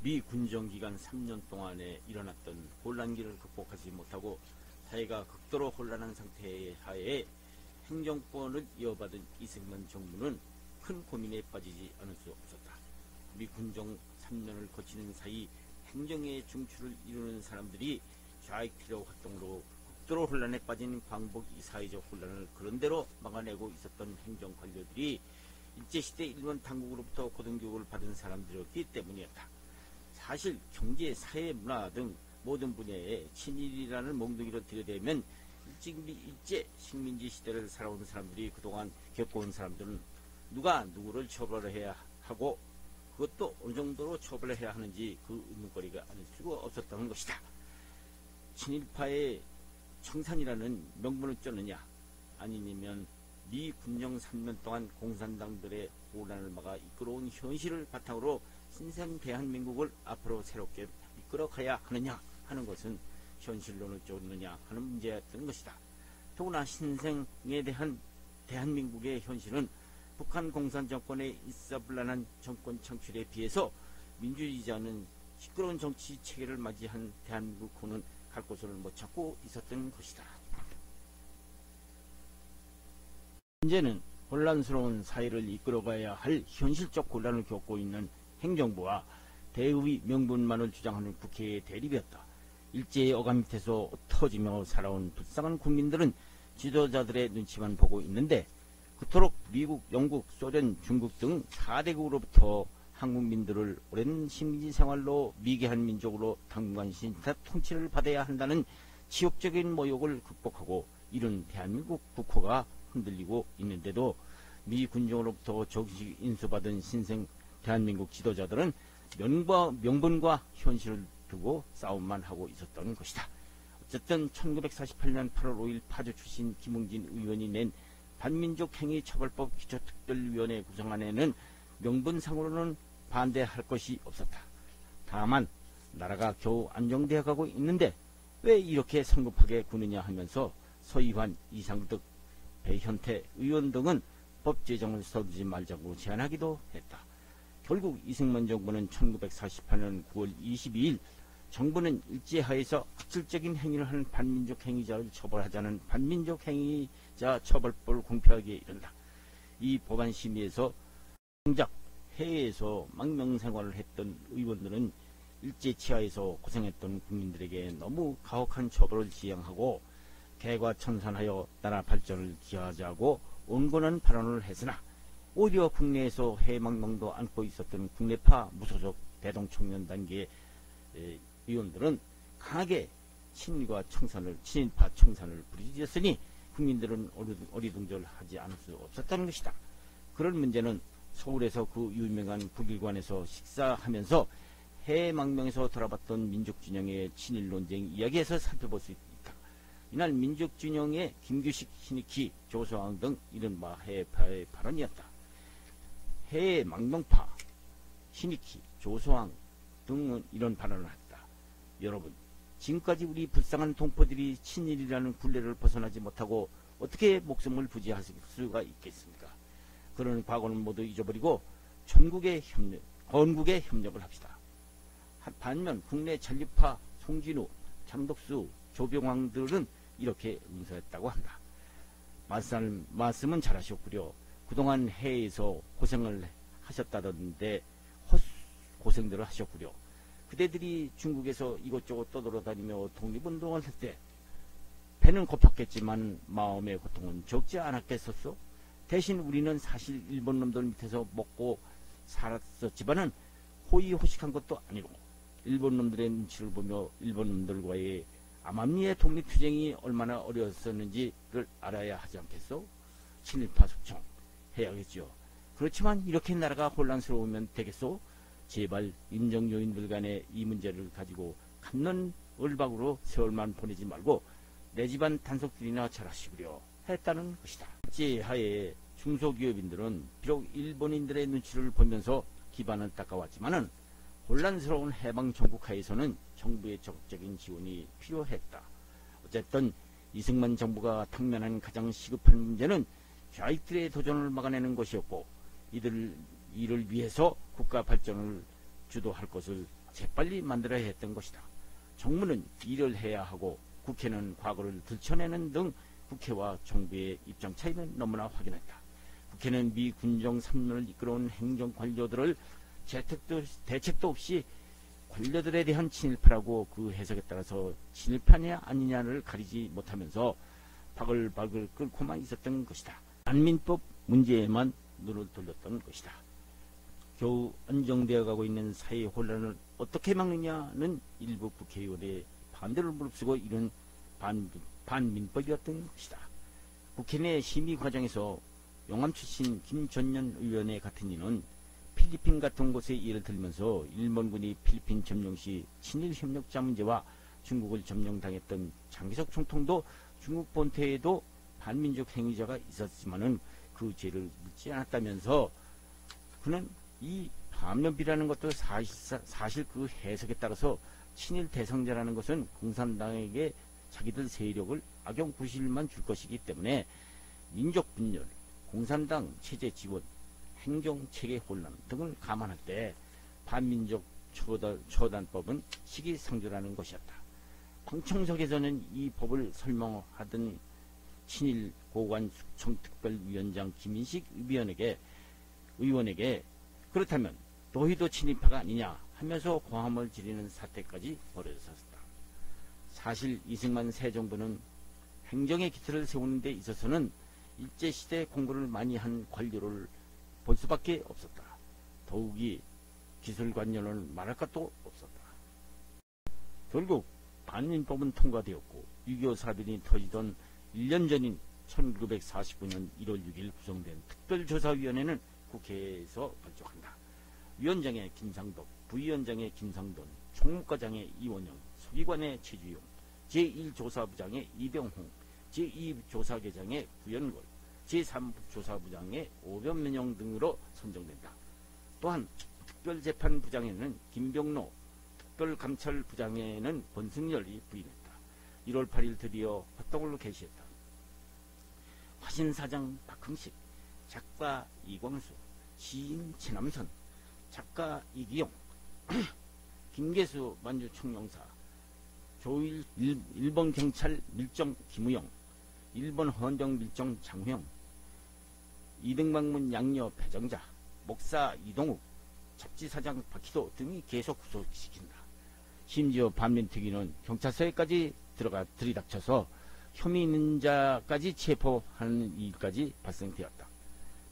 미 군정기간 3년 동안에 일어났던 혼란기를 극복하지 못하고 사회가 극도로 혼란한 상태의 하에 행정권을 이어받은 이승만 정부는 큰 고민에 빠지지 않을 수 없었다. 미 군정 3년을 거치는 사이 행정의 중추를 이루는 사람들이 좌익 테러 활동으로 극도로 혼란에 빠진 광복 사회적 혼란을 그런대로 막아내고 있었던 행정 관료들이 일제시대 일본 당국으로부터 고등교육을 받은 사람들이었기 때문이었다. 사실 경제, 사회, 문화 등 모든 분야에 친일이라는 몽둥이로 들여대면 일제 식민지 시대를 살아온 사람들이 그동안 겪어온 사람들은 누가 누구를 처벌해야 하고 그것도 어느 정도로 처벌해야 하는지 그 의문거리가 아닐 수가 없었다는 것이다. 친일파의 청산이라는 명분을 쫓느냐, 아니면 미 군정 3년 동안 공산당들의 혼란을 막아 이끌어온 현실을 바탕으로 신생 대한민국을 앞으로 새롭게 이끌어가야 하느냐 하는 것은 현실론을 쫓느냐 하는 문제였던 것이다. 더구나 신생에 대한 대한민국의 현실은 북한 공산정권의 일사불란한 정권 창출에 비해서 민주주의자는 시끄러운 정치 체계를 맞이한 대한민국은 갈 곳을 못 찾고 있었던 것이다. 현재는 혼란스러운 사회를 이끌어가야 할 현실적 곤란을 겪고 있는 행정부와 대의의 명분만을 주장하는 국회의 대립이었다. 일제의 어감 밑에서 터지며 살아온 불쌍한 국민들은 지도자들의 눈치만 보고 있는데 그토록 미국, 영국, 소련, 중국 등 4대국으로부터 한국민들을 오랜 식민지 생활로 미개한 민족으로 당분간 신타 통치를 받아야 한다는 치욕적인 모욕을 극복하고 이른 대한민국 국호가 흔들리고 있는데도 미 군정으로부터 정식 인수받은 신생 대한민국 지도자들은 명분과 현실을 두고 싸움만 하고 있었던 것이다. 어쨌든 1948년 8월 5일 파주 출신 김웅진 의원이 낸 반민족행위처벌법 기초특별위원회 구성안에는 명분상으로는 반대할 것이 없었다. 다만 나라가 겨우 안정되어 가고 있는데 왜 이렇게 성급하게 구느냐 하면서 서희환, 이상득, 배현태 의원 등은 법 제정을 서두르지 말자고 제안하기도 했다. 결국 이승만 정부는 1948년 9월 22일 정부는 일제하에서 악질적인 행위를 하는 반민족 행위자를 처벌하자는 반민족 행위자 처벌법을 공표하기에 이른다. 이 법안 심의에서 정작 해외에서 망명생활을 했던 의원들은 일제 치하에서 고생했던 국민들에게 너무 가혹한 처벌을 지향하고 개과천선하여 나라 발전을 기하자고 온건한 발언을 했으나 오히려 국내에서 해망망도 안고 있었던 국내파 무소속 대동청년 단계의 의원들은 강하게 친일파 청산을 부르짖었으니 국민들은 어리둥절하지 않을 수 없었다는 것이다. 그런 문제는 서울에서 그 유명한 북일관에서 식사하면서 해망명에서 돌아봤던 민족진영의 친일 논쟁 이야기에서 살펴볼 수 있다. 이날 민족진영의 김규식, 신익희, 조소왕 등 이른바 해파의 발언이었다. 해망명파, 신익희, 조소왕 등은 이런 발언을 했다. 여러분, 지금까지 우리 불쌍한 동포들이 친일이라는 굴레를 벗어나지 못하고 어떻게 목숨을 부지할 수가 있겠습니까? 그런 과거는 모두 잊어버리고 건국에 협력을 합시다. 반면 국내 전립파 송진우, 장덕수, 조병왕들은 이렇게 응서했다고 한다. 말씀은 잘하셨구려. 그동안 해외에서 고생을 하셨다던데 고생들을 하셨구려. 그대들이 중국에서 이곳저곳 떠돌아다니며 독립운동을 할 때 배는 고팠겠지만 마음의 고통은 적지 않았겠었소? 대신 우리는 사실 일본 놈들 밑에서 먹고 살았었지만은 호의호식한 것도 아니고 일본 놈들의 눈치를 보며 일본 놈들과의 암암리의 독립투쟁이 얼마나 어려웠었는지를 알아야 하지 않겠소? 친일파 숙청 해야겠죠. 그렇지만 이렇게 나라가 혼란스러우면 되겠소? 제발 임정요인들 간에 이 문제를 가지고 갑론을박으로 세월만 보내지 말고 내 집안 단속들이나 잘하시구려 했다는 것이다. 일제하에 중소기업인들은 비록 일본인들의 눈치를 보면서 기반을 닦아왔지만은 혼란스러운 해방정국하에서는 정부의 적극적인 지원이 필요했다. 어쨌든 이승만 정부가 당면한 가장 시급한 문제는 좌익들의 도전을 막아내는 것이었고 이를 위해서 국가 발전을 주도할 것을 재빨리 만들어야 했던 것이다. 정부는 일을 해야 하고 국회는 과거를 들춰내는 등 국회와 정부의 입장 차이는 너무나 확연했다. 국회는 미 군정 3년을 이끌어온 행정 관료들을 대책도 없이 관료들에 대한 친일파라고 그 해석에 따라서 친일파냐 아니냐를 가리지 못하면서 바글바글 끓고만 있었던 것이다. 반민법 문제에만 눈을 돌렸던 것이다. 겨우 안정되어 가고 있는 사회 혼란을 어떻게 막느냐는 일부 국회의원의 반대를 무릅쓰고 이런 반민법이었던 것이다. 국회 내 심의 과정에서 용암 출신 김전년 의원의 같은 이는 필리핀 같은 곳에 예를 들면서 일본군이 필리핀 점령 시 친일 협력자 문제와 중국을 점령당했던 장기석 총통도 중국 본토에도 반민족 행위자가 있었지만은 그 죄를 묻지 않았다면서 그는 이 반면비라는 것도 사실 그 해석에 따라서 친일 대상자라는 것은 공산당에게 자기들 세력을 악용 구실만 줄 것이기 때문에 민족 분열, 공산당 체제 지원, 행정체계 혼란 등을 감안할 때 반민족 처단법은 시기상조라는 것이었다. 방청석에서는 이 법을 설명하던 친일 고관 숙청특별위원장 김인식 의원에게 그렇다면 너희도 친일파가 아니냐 하면서 고함을 지르는 사태까지 벌어졌었다. 사실 이승만 새 정부는 행정의 기틀을 세우는 데 있어서는 일제시대 공부를 많이 한 관료를 볼 수밖에 없었다. 더욱이 기술관료는 말할 것도 없었다. 결국 반민법은 통과되었고 6.25 사변이 터지던 1년 전인 1949년 1월 6일 구성된 특별조사위원회는 국회에서 발족한다. 위원장의 김상덕, 부위원장의 김상돈, 총무과장의 이원영, 서기관의 최주용, 제1조사부장의 이병홍, 제2조사계장의 구연골, 제3조사부장의 오변면영 등으로 선정된다. 또한 특별재판부장에는 김병로, 특별감찰부장에는 권승열이 부임했다. 1월 8일 드디어 활동을 개시했다. 화신사장 박흥식, 작가 이광수, 시인 최남선, 작가 이기용, 김계수 만주총영사, 조일 일본 경찰 밀정 김우영, 일본 헌정 밀정 장hu영, 이등방문 양녀 배정자, 목사 이동욱, 잡지사장 박희도 등이 계속 구속시킨다. 심지어 반민특위는 경찰서에까지 들어가 들이닥쳐서 혐의 있는 자까지 체포하는 일까지 발생되었다.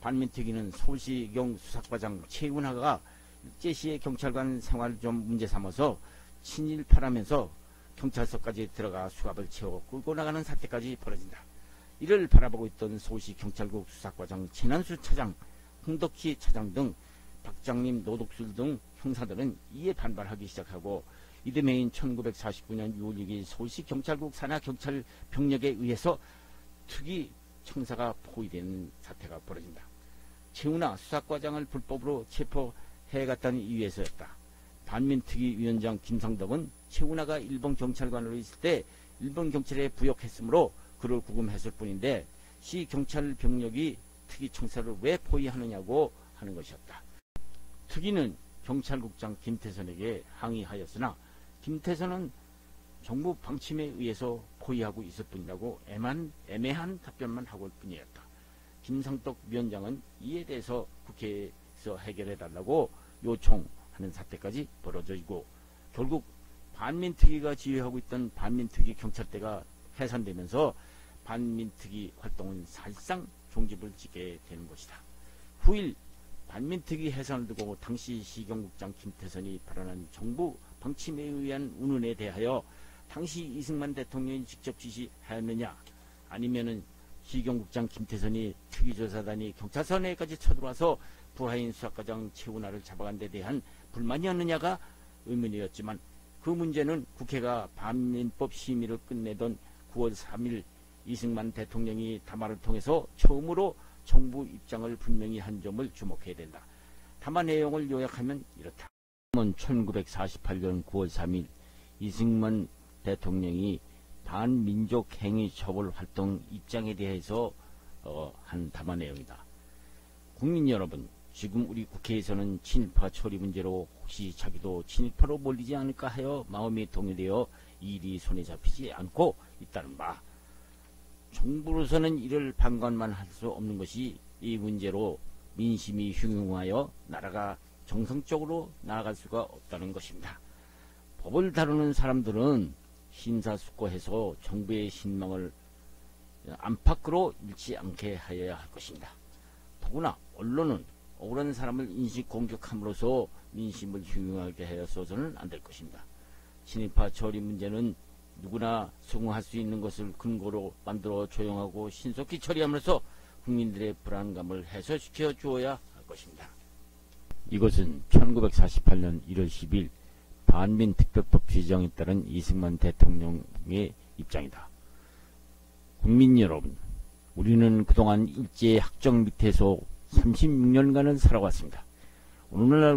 반민특위는 서울시경 수사과장 최운하가 일제시의 경찰관 생활을 좀 문제 삼아서 친일파라면서 경찰서까지 들어가 수갑을 채워 끌고 나가는 사태까지 벌어진다. 이를 바라보고 있던 서울시 경찰국 수사과장 최난수 차장, 홍덕희 차장 등 박장림, 노독술 등 형사들은 이에 반발하기 시작하고 이듬해인 1949년 6월 6일 서울시 경찰국 산하 경찰 병력에 의해서 특위 청사가 포위되는 사태가 벌어진다. 최운하 수사과장을 불법으로 체포해갔다는 이유에서였다. 반민특위 위원장 김상덕은 최운하가 일본 경찰관으로 있을 때 일본 경찰에 부역했으므로 그를 구금했을 뿐인데 시 경찰 병력이 특위 청사를 왜 포위하느냐고 하는 것이었다. 특위는 경찰국장 김태선에게 항의하였으나 김태선은 정부 방침에 의해서 포위하고 있을 뿐이라고 애매한 답변만 하고 올 뿐이었다. 김상덕 위원장은 이에 대해서 국회에서 해결해달라고 요청하는 사태까지 벌어지고 결국 반민특위가 지휘하고 있던 반민특위 경찰대가 해산되면서 반민특위 활동은 사실상 종집을 짓게 되는 것이다. 후일 반민특위 해산을 두고 당시 시경국장 김태선이 발언한 정부 방침에 의한 운운에 대하여 당시 이승만 대통령이 직접 지시하였느냐 아니면은 시경국장 김태선이 특위조사단이 경찰서 내까지 쳐들어와서 부하인 수사과장 최운하를 잡아간 데 대한 불만이었느냐가 의문이었지만 그 문제는 국회가 반민법 심의를 끝내던 9월 3일 이승만 대통령이 담화를 통해서 처음으로 정부 입장을 분명히 한 점을 주목해야 된다. 담화 내용을 요약하면 이렇다. 1948년 9월 3일 이승만 대통령이 반민족 행위 처벌 활동 입장에 대해서 한 담화 내용이다. 국민 여러분, 지금 우리 국회에서는 친일파 처리 문제로 혹시 자기도 친일파로 몰리지 않을까 하여 마음이 동요되어 이 일이 손에 잡히지 않고 있다는 바. 정부로서는 이를 방관만 할 수 없는 것이 이 문제로 민심이 흉흉하여 나라가 정상적으로 나아갈 수가 없다는 것입니다. 법을 다루는 사람들은 심사숙고해서 정부의 신망을 안팎으로 잃지 않게 하여야 할 것입니다. 더구나 언론은 억울한 사람을 인식 공격함으로써 민심을 흉흉하게 하여서는 안 될 것입니다. 친일파 처리 문제는 누구나 수긍할 수 있는 것을 근거로 만들어 조용하고 신속히 처리함으로써 국민들의 불안감을 해소시켜 주어야 할 것입니다. 이것은 1948년 1월 10일 반민특별법 제정에 따른 이승만 대통령의 입장이다. 국민 여러분, 우리는 그동안 일제의 학정 밑에서 36년간을 살아왔습니다. 오늘날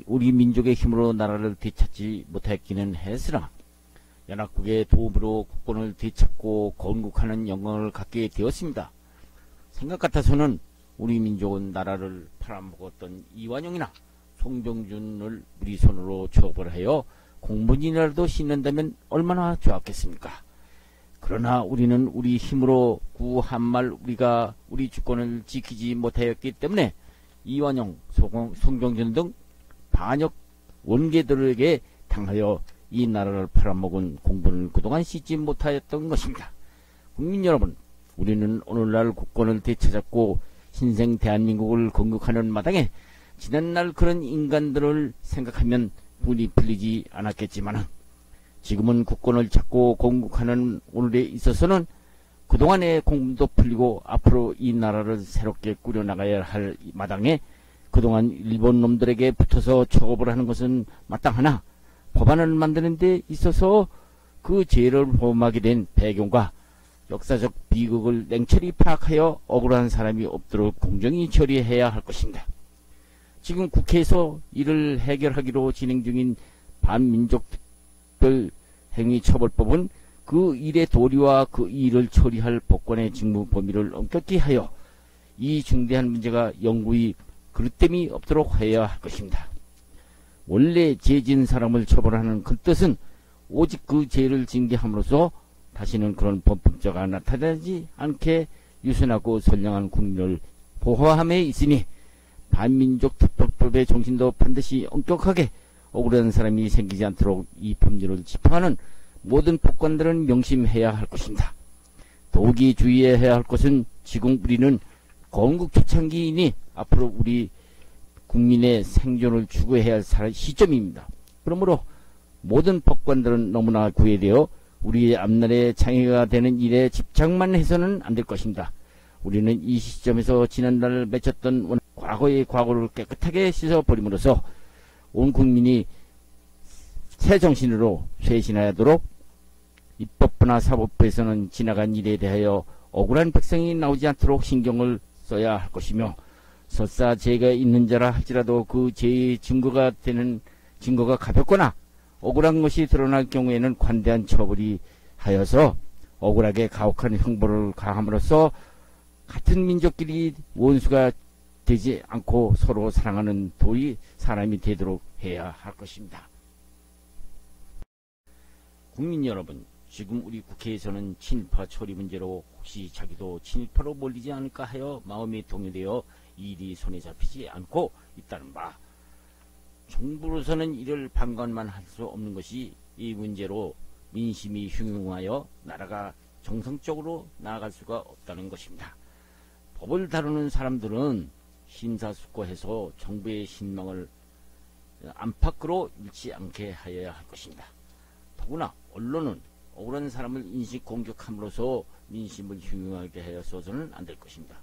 우리 민족의 힘으로 나라를 되찾지 못했기는 했으나 연합국의 도움으로 국권을 되찾고 건국하는 영광을 갖게 되었습니다. 생각 같아서는 우리 민족은 나라를 팔아먹었던 이완용이나 송병준을 우리 손으로 처벌하여 공문이라도 싣는다면 얼마나 좋았겠습니까? 그러나 우리는 우리 힘으로 구한말 우리가 우리 주권을 지키지 못하였기 때문에 이완용, 송병준 등 반역 원괴들에게 당하여 이 나라를 팔아먹은 공분을 그동안 씻지 못하였던 것입니다. 국민 여러분, 우리는 오늘날 국권을 되찾았고 신생 대한민국을 건국하는 마당에 지난날 그런 인간들을 생각하면 분이 풀리지 않았겠지만 지금은 국권을 찾고 건국하는 오늘에 있어서는 그동안의 공분도 풀리고 앞으로 이 나라를 새롭게 꾸려나가야 할 마당에 그동안 일본 놈들에게 붙어서 처벌을 하는 것은 마땅하나 법안을 만드는 데 있어서 그 죄를 범하게 된 배경과 역사적 비극을 냉철히 파악하여 억울한 사람이 없도록 공정히 처리해야 할 것입니다. 지금 국회에서 이를 해결하기로 진행 중인 반민족 특별행위처벌법은 그 일의 도리와 그 일을 처리할 법관의 직무 범위를 엄격히 하여 이 중대한 문제가 영구히 그릇됨이 없도록 해야 할 것입니다. 원래 죄진 사람을 처벌하는 그 뜻은 오직 그 죄를 징계함으로써 다시는 그런 범법자가 나타나지 않게 유순하고 선량한 국민을 보호함에 있으니 반민족 특별법의 정신도 반드시 엄격하게 억울한 사람이 생기지 않도록 이 법률을 집행하는 모든 법관들은 명심해야 할 것입니다. 더욱이 주의해야 할 것은 지금 우리는 건국 초창기이니 앞으로 우리 국민의 생존을 추구해야 할 시점입니다. 그러므로 모든 법관들은 너무나 구애되어 우리의 앞날에 장애가 되는 일에 집착만 해서는 안 될 것입니다. 우리는 이 시점에서 지난날 맺혔던 과거의 과거를 깨끗하게 씻어버림으로써 온 국민이 새 정신으로 쇄신하도록 입법부나 사법부에서는 지나간 일에 대하여 억울한 백성이 나오지 않도록 신경을 써야 할 것이며 설사 죄가 있는 자라 할지라도 그 죄의 증거가 가볍거나 억울한 것이 드러날 경우에는 관대한 처벌이 하여서 억울하게 가혹한 형벌을 가함으로써 같은 민족끼리 원수가 되지 않고 서로 사랑하는 도리 사람이 되도록 해야 할 것입니다. 국민 여러분, 지금 우리 국회에서는 친일파 처리 문제로 혹시 자기도 친일파로 몰리지 않을까 하여 마음이 동요되어 이 일이 손에 잡히지 않고 있다는 바. 정부로서는 이를 방관만 할 수 없는 것이 이 문제로 민심이 흉흉하여 나라가 정상적으로 나아갈 수가 없다는 것입니다. 법을 다루는 사람들은 심사숙고해서 정부의 신망을 안팎으로 잃지 않게 하여야 할 것입니다. 더구나 언론은 억울한 사람을 인식 공격함으로써 민심을 흉흉하게 하여서는 안 될 것입니다.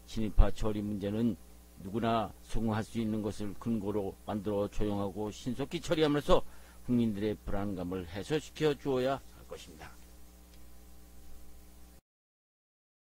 친일파 처리 문제는 누구나 수긍할 수 있는 것을 근거로 만들어 조용하고 신속히 처리함으로써 국민들의 불안감을 해소시켜 주어야 할 것입니다.